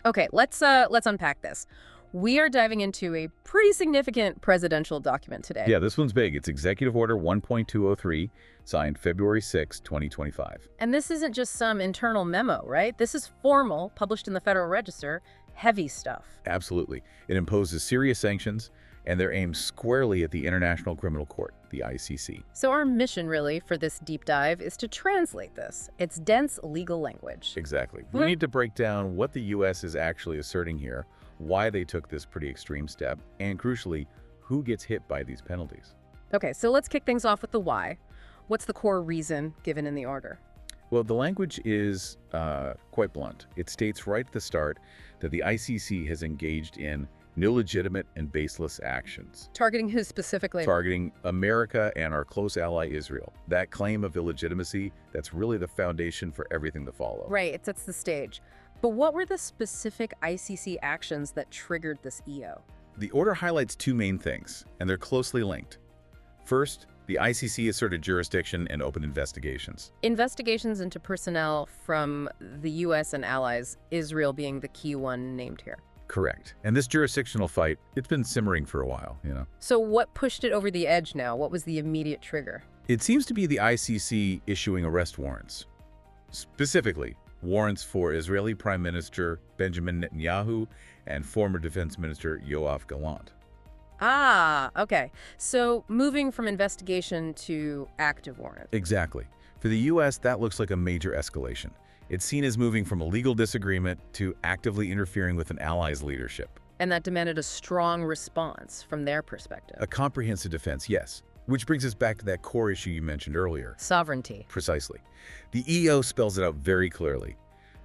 Okay, let's unpack this. We are diving into a pretty significant presidential document today. Yeah, this one's big. It's Executive Order 1.203, signed February 6, 2025. And this isn't just some internal memo, right? This is formal, published in the Federal Register, heavy stuff. Absolutely. It imposes serious sanctions, and they're aimed squarely at the International Criminal Court, the ICC. So our mission, really, for this deep dive is to translate this. It's dense legal language. Exactly. We need to break down what the U.S. is actually asserting here, why they took this pretty extreme step, and crucially, who gets hit by these penalties. Okay, so let's kick things off with the why. What's the core reason given in the order? Well, the language is quite blunt. It states right at the start that the ICC has engaged in illegitimate and baseless actions. Targeting who specifically? Targeting America and our close ally Israel. That claim of illegitimacy, that's really the foundation for everything to follow. Right, it sets the stage. But what were the specific ICC actions that triggered this EO? The order highlights two main things, and they're closely linked. First, the ICC asserted jurisdiction and opened investigations. Investigations into personnel from the U.S. and allies, Israel being the key one named here. Correct. And this jurisdictional fight, it's been simmering for a while, So what pushed it over the edge now? What was the immediate trigger? It seems to be the ICC issuing arrest warrants. Specifically, warrants for Israeli Prime Minister Benjamin Netanyahu and former Defense Minister Yoav Gallant. Ah, okay. So moving from investigation to active warrant. Exactly. For the U.S., that looks like a major escalation. It's seen as moving from a legal disagreement to actively interfering with an ally's leadership. And that demanded a strong response from their perspective. A comprehensive defense, yes. Which brings us back to that core issue you mentioned earlier. Sovereignty. Precisely. The EO spells it out very clearly.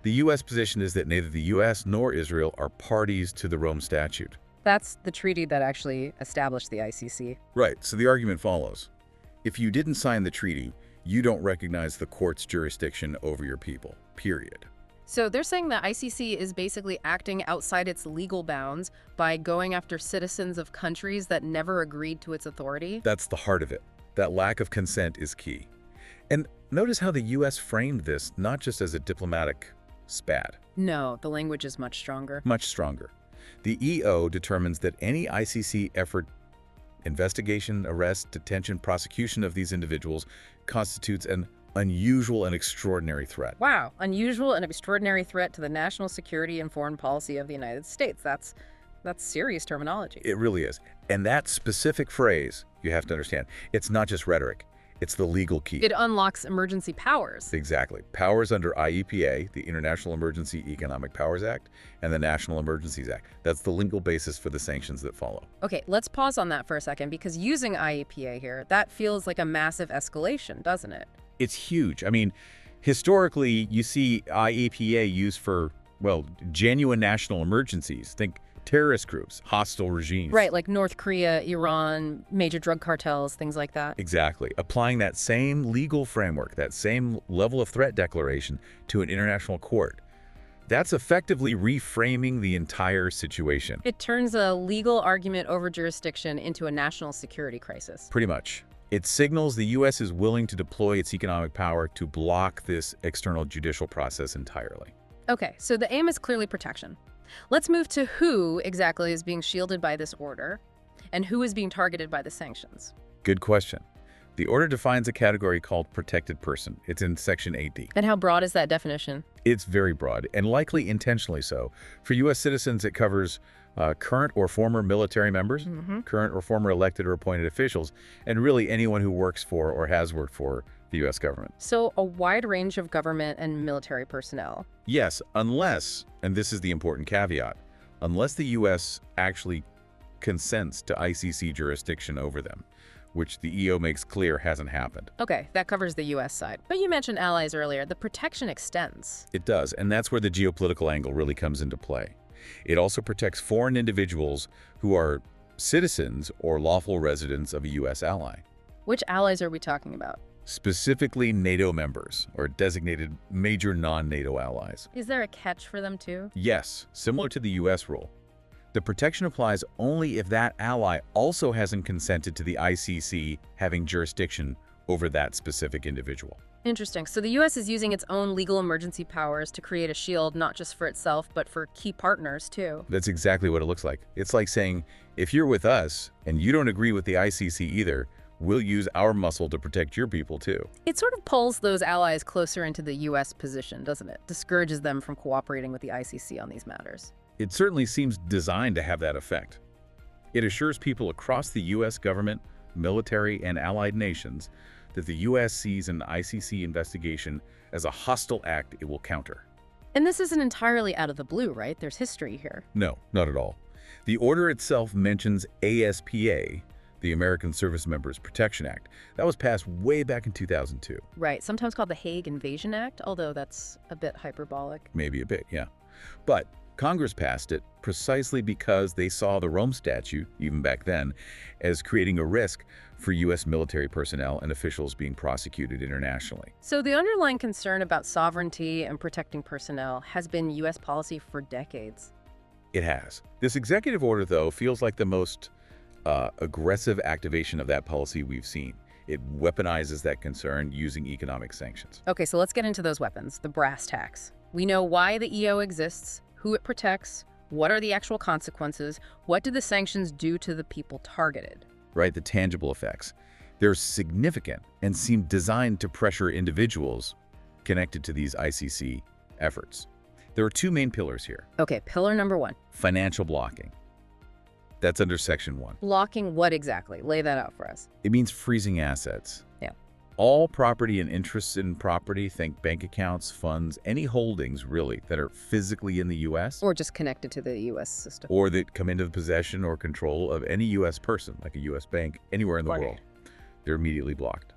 The U.S. position is that neither the U.S. nor Israel are parties to the Rome Statute. That's the treaty that actually established the ICC. Right, so the argument follows. If you didn't sign the treaty, you don't recognize the court's jurisdiction over your people, period. So they're saying that ICC is basically acting outside its legal bounds by going after citizens of countries that never agreed to its authority? That's the heart of it. That lack of consent is key. And notice how the U.S. framed this not just as a diplomatic spat. No, the language is much stronger. Much stronger. The EO determines that any ICC effort, investigation, arrest, detention, prosecution of these individuals constitutes an unusual and extraordinary threat. Wow, unusual and extraordinary threat to the national security and foreign policy of the United States. That's serious terminology. It really is. And that specific phrase, you have to understand, it's not just rhetoric. It's the legal key. It unlocks emergency powers. Exactly. Powers under IEPA, the International Emergency Economic Powers Act, and the National Emergencies Act. That's the legal basis for the sanctions that follow. Okay, let's pause on that for a second, because using IEPA here, that feels like a massive escalation, doesn't it? It's huge. I mean, historically, you see IEPA used for, well, genuine national emergencies. Think terrorist groups, hostile regimes. Right, like North Korea, Iran, major drug cartels, things like that. Exactly. Applying that same legal framework, that same level of threat declaration to an international court. That's effectively reframing the entire situation. It turns a legal argument over jurisdiction into a national security crisis. Pretty much. It signals the U.S. is willing to deploy its economic power to block this external judicial process entirely. Okay, so the aim is clearly protection. Let's move to who exactly is being shielded by this order and who is being targeted by the sanctions. Good question. The order defines a category called protected person. It's in Section 8D. And how broad is that definition? It's very broad, and likely intentionally so. For U.S. citizens, it covers current or former military members, current or former elected or appointed officials, and really anyone who works for or has worked for the U.S. government. So a wide range of government and military personnel. Yes, unless, and this is the important caveat, unless the U.S. actually consents to ICC jurisdiction over them, which the EO makes clear hasn't happened. Okay, that covers the U.S. side. But you mentioned allies earlier. The protection extends. It does, and that's where the geopolitical angle really comes into play. It also protects foreign individuals who are citizens or lawful residents of a U.S. ally. Which allies are we talking about? Specifically NATO members, or designated major non-NATO allies. Is there a catch for them too? Yes, similar to the U.S. rule. The protection applies only if that ally also hasn't consented to the ICC having jurisdiction over that specific individual. Interesting. So the U.S. is using its own legal emergency powers to create a shield not just for itself, but for key partners, too. That's exactly what it looks like. It's like saying, if you're with us and you don't agree with the ICC either, we'll use our muscle to protect your people, too. It sort of pulls those allies closer into the U.S. position, doesn't it? Discourages them from cooperating with the ICC on these matters. It certainly seems designed to have that effect. It assures people across the U.S. government, military, and allied nations that the U.S. sees an ICC investigation as a hostile act it will counter. And this isn't entirely out of the blue, right? There's history here. No, not at all. The order itself mentions ASPA, the American Service Members Protection Act. That was passed way back in 2002. Right, sometimes called the Hague Invasion Act, although that's a bit hyperbolic. Maybe a bit, yeah. But Congress passed it precisely because they saw the Rome Statute, even back then, as creating a risk for U.S. military personnel and officials being prosecuted internationally. So the underlying concern about sovereignty and protecting personnel has been U.S. policy for decades. It has. This executive order, though, feels like the most aggressive activation of that policy we've seen. It weaponizes that concern using economic sanctions. Okay, so let's get into those weapons, the brass tacks. We know why the EO exists, who it protects, what are the actual consequences, what do the sanctions do to the people targeted? Right, the tangible effects. They're significant and seem designed to pressure individuals connected to these ICC efforts. There are two main pillars here. Okay, pillar number 1. Financial blocking. That's under Section 1. Blocking what exactly? Lay that out for us. It means freezing assets. Yeah. All property and interests in property, think bank accounts, funds, any holdings, really, that are physically in the U.S. Or just connected to the U.S. system. or that come into the possession or control of any U.S. person, like a U.S. bank, anywhere in the Right. world. They're immediately blocked.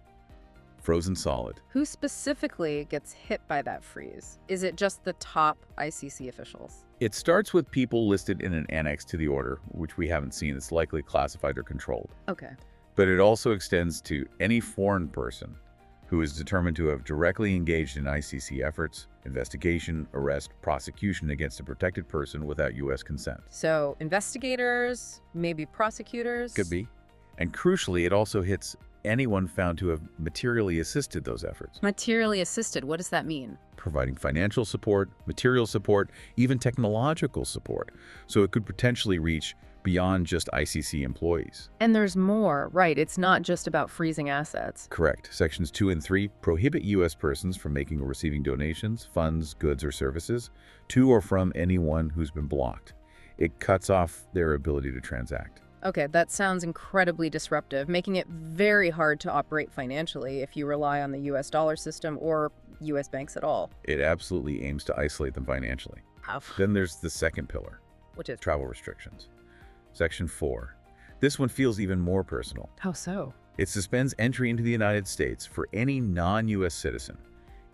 Frozen solid. Who specifically gets hit by that freeze? Is it just the top ICC officials? It starts with people listed in an annex to the order, which we haven't seen. It's likely classified or controlled. Okay. But it also extends to any foreign person who is determined to have directly engaged in ICC efforts, investigation, arrest, prosecution against a protected person without U.S. consent. So investigators, maybe prosecutors? Could be. And crucially, it also hits anyone found to have materially assisted those efforts, Materially assisted, what does that mean? providing financial support, material support, even technological support. So it could potentially reach beyond just ICC employees. And there's more, right? It's not just about freezing assets. Correct. Sections 2 and 3 prohibit U.S. persons from making or receiving donations, funds, goods, or services to or from anyone who's been blocked. It cuts off their ability to transact. Okay, that sounds incredibly disruptive, making it very hard to operate financially if you rely on the US dollar system or US banks at all. It absolutely aims to isolate them financially. Then there's the second pillar, Which is travel restrictions. Section 4. This one feels even more personal. how so? It suspends entry into the United States for any non-U.S. citizen,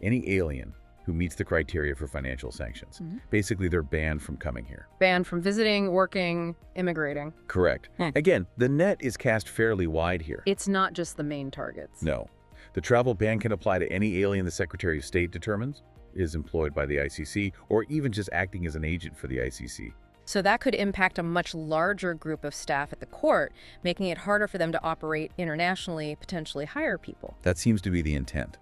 any alien who meets the criteria for financial sanctions. Basically, they're banned from coming here. Banned from visiting, working, immigrating. Correct. Again, the net is cast fairly wide here. It's not just the main targets. No. The travel ban can apply to any alien the Secretary of State determines is employed by the ICC, or even just acting as an agent for the ICC. So that could impact a much larger group of staff at the court, making it harder for them to operate internationally, potentially hire people. That seems to be the intent,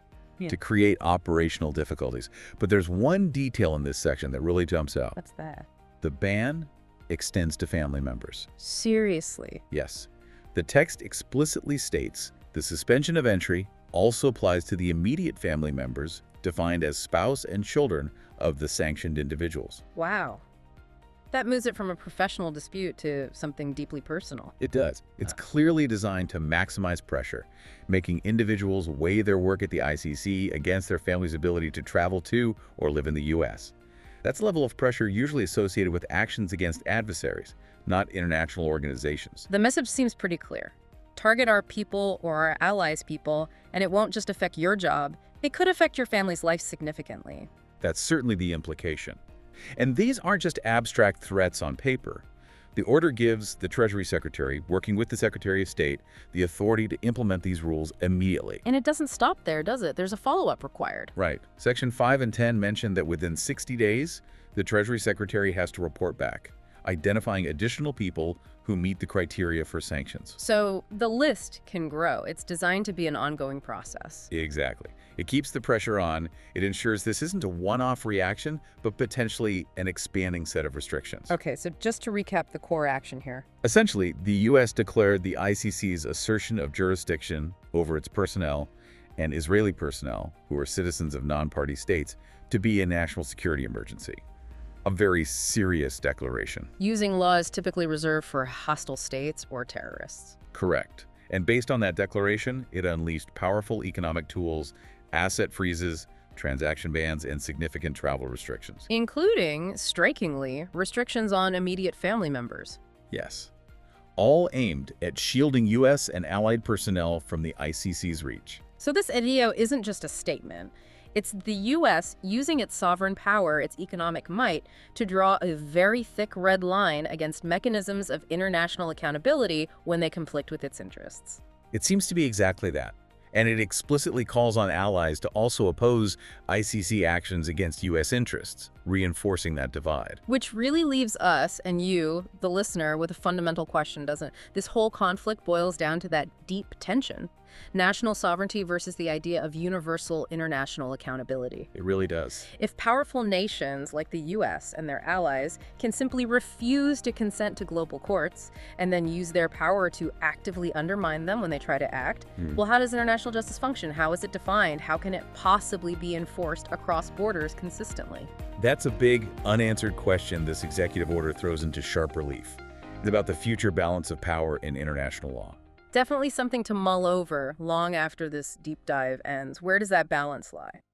to create operational difficulties. But there's one detail in this section that really jumps out. What's that? The ban extends to family members. Seriously? Yes. The text explicitly states the suspension of entry also applies to the immediate family members defined as spouse and children of the sanctioned individuals. Wow. That moves it from a professional dispute to something deeply personal. It does. It's clearly designed to maximize pressure, making individuals weigh their work at the ICC against their family's ability to travel to or live in the U.S. That's a level of pressure usually associated with actions against adversaries, not international organizations. The message seems pretty clear. Target our people or our allies' people, and it won't just affect your job. It could affect your family's life significantly. That's certainly the implication. And these aren't just abstract threats on paper. The order gives the Treasury Secretary, working with the Secretary of State, the authority to implement these rules immediately. And it doesn't stop there, does it? There's a follow-up required. Right. Section 5 and 10 mention that within 60 days, the Treasury Secretary has to report back, identifying additional people who meet the criteria for sanctions. So the list can grow. It's designed to be an ongoing process. Exactly. It keeps the pressure on. It ensures this isn't a one-off reaction, but potentially an expanding set of restrictions. Okay, so just to recap the core action here. Essentially, the U.S. declared the ICC's assertion of jurisdiction over its personnel and Israeli personnel, who are citizens of non-party states, to be a national security emergency. A very serious declaration. Using laws typically reserved for hostile states or terrorists. Correct. And based on that declaration, it unleashed powerful economic tools, asset freezes, transaction bans, and significant travel restrictions. Including, strikingly, restrictions on immediate family members. Yes. All aimed at shielding U.S. and allied personnel from the ICC's reach. So this idea isn't just a statement. It's the U.S. using its sovereign power, its economic might, to draw a very thick red line against mechanisms of international accountability when they conflict with its interests. It seems to be exactly that. And it explicitly calls on allies to also oppose ICC actions against U.S. interests, reinforcing that divide. Which really leaves us and you, the listener, with a fundamental question, doesn't it? This whole conflict boils down to that deep tension. National sovereignty versus the idea of universal international accountability. It really does. If powerful nations like the US and their allies can simply refuse to consent to global courts and then use their power to actively undermine them when they try to act, well, how does international justice function? How is it defined? How can it possibly be enforced across borders consistently? That's a big, unanswered question this executive order throws into sharp relief. It's about the future balance of power in international law. Definitely something to mull over long after this deep dive ends. Where does that balance lie?